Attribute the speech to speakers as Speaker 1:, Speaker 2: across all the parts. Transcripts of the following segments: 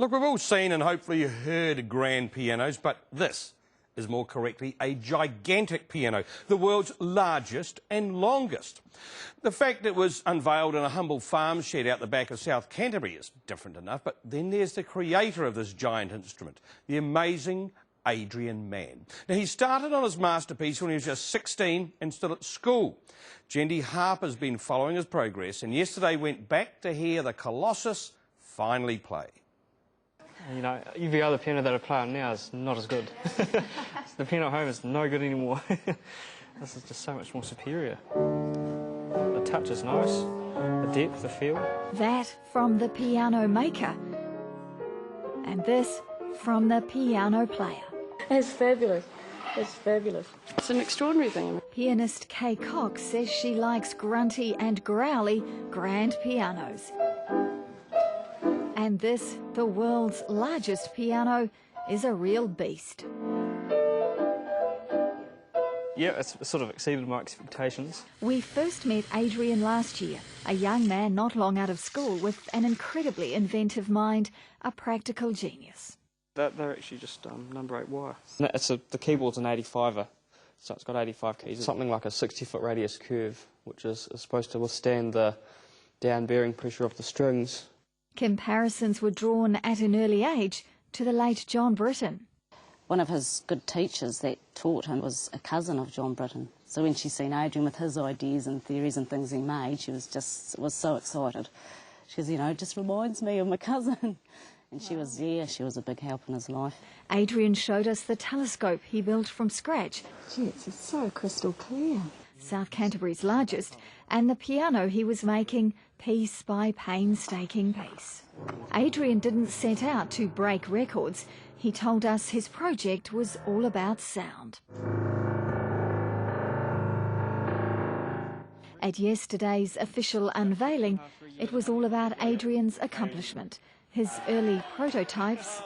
Speaker 1: Look, we've all seen and hopefully heard grand pianos, but this is more correctly a gigantic piano, the world's largest and longest. The fact it was unveiled in a humble farm shed out the back of South Canterbury is different enough, but then there's the creator of this giant instrument, the amazing Adrian Mann. Now, he started on his masterpiece when he was just 16 and still at school. Jendi Harper's been following his progress and yesterday went back to hear the Colossus finally play.
Speaker 2: You know, every other piano that I play on now is not as good. The piano at home is no good anymore. This is just so much more superior. The touch is nice, the depth, the feel.
Speaker 3: That from the piano maker, and this from the piano player.
Speaker 4: It's fabulous. It's fabulous. It's an extraordinary thing.
Speaker 3: Pianist Kay Cox says she likes grunty and growly grand pianos. And this, the world's largest piano, is a real beast.
Speaker 2: Yeah, it's sort of exceeded my expectations.
Speaker 3: We first met Adrian last year, a young man not long out of school with an incredibly inventive mind, a practical genius.
Speaker 2: They're actually just number 8 wire. The keyboard's an 85er, so it's got 85 keys. It's something like a 60-foot radius curve, which is supposed to withstand the down-bearing pressure of the strings.
Speaker 3: Comparisons were drawn at an early age to the late John Britton.
Speaker 5: One of his good teachers that taught him was a cousin of John Britton. So when she seen Adrian with his ideas and theories and things he made, she was so excited. She goes, you know, it just reminds me of my cousin. And she was a big help in his life. Adrian
Speaker 3: showed us the telescope he built from scratch.
Speaker 4: Gee, it's so crystal clear.
Speaker 3: South Canterbury's largest, and the piano he was making piece by painstaking piece. Adrian didn't set out to break records. He told us his project was all about sound. At yesterday's official unveiling, it was all about Adrian's accomplishment. His early prototypes.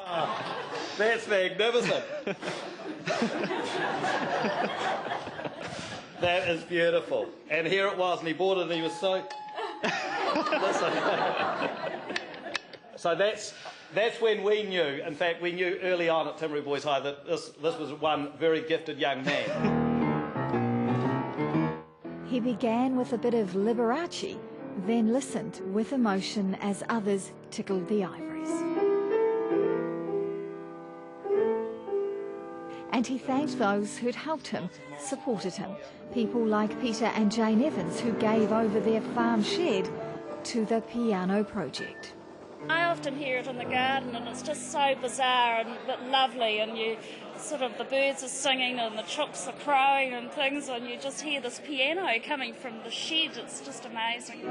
Speaker 1: That's magnificent. That is beautiful. And here it was, and he bought it and he was so... So that's when we knew, in fact, we knew early on at Timaru Boys High that this was one very gifted young man.
Speaker 3: He began with a bit of Liberace, then listened with emotion as others tickled the ivories. And he thanked those who'd helped him, supported him, people like Peter and Jane Evans who gave over their farm shed to the piano project.
Speaker 6: I often hear it in the garden and it's just so bizarre but lovely, and the birds are singing and the chooks are crowing and things, and you just hear this piano coming from the shed. It's just amazing.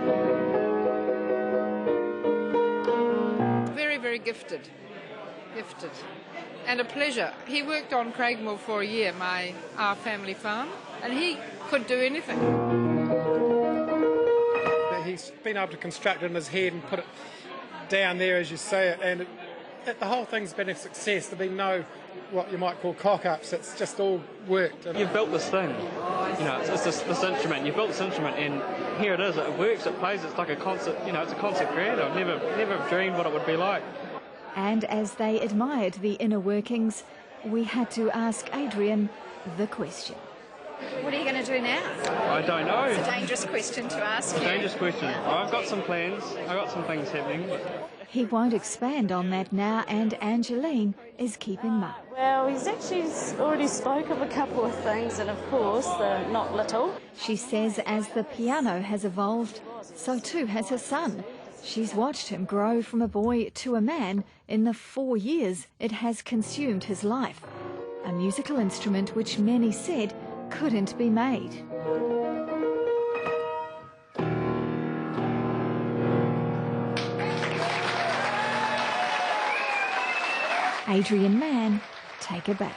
Speaker 7: Very, very gifted, and a pleasure. He worked on Craigmore for a year, our family farm, and he could do anything.
Speaker 8: He's been able to construct it in his head and put it down there as you say it, and the whole thing's been a success. There've been no what you might call cock-ups. It's just all worked.
Speaker 2: You've built this thing, you know, it's this instrument. You've built this instrument and here it is. It works, it plays, it's like a concert, you know, it's a concert creator. I've never dreamed what it would be like.
Speaker 3: And as they admired the inner workings, we had to ask Adrian the question.
Speaker 9: What are you going to do now?
Speaker 2: I don't know.
Speaker 9: It's a dangerous question to ask.
Speaker 2: It's a dangerous question. I've got some plans. I've got some things happening.
Speaker 3: He won't expand on that now, and Angeline is keeping mum.
Speaker 5: Well, he's actually already spoke of a couple of things, and of course, they're not little.
Speaker 3: She says as the piano has evolved, so too has her son. She's watched him grow from a boy to a man in the 4 years it has consumed his life. A musical instrument which many said couldn't be made. Adrian Mann, take a bow.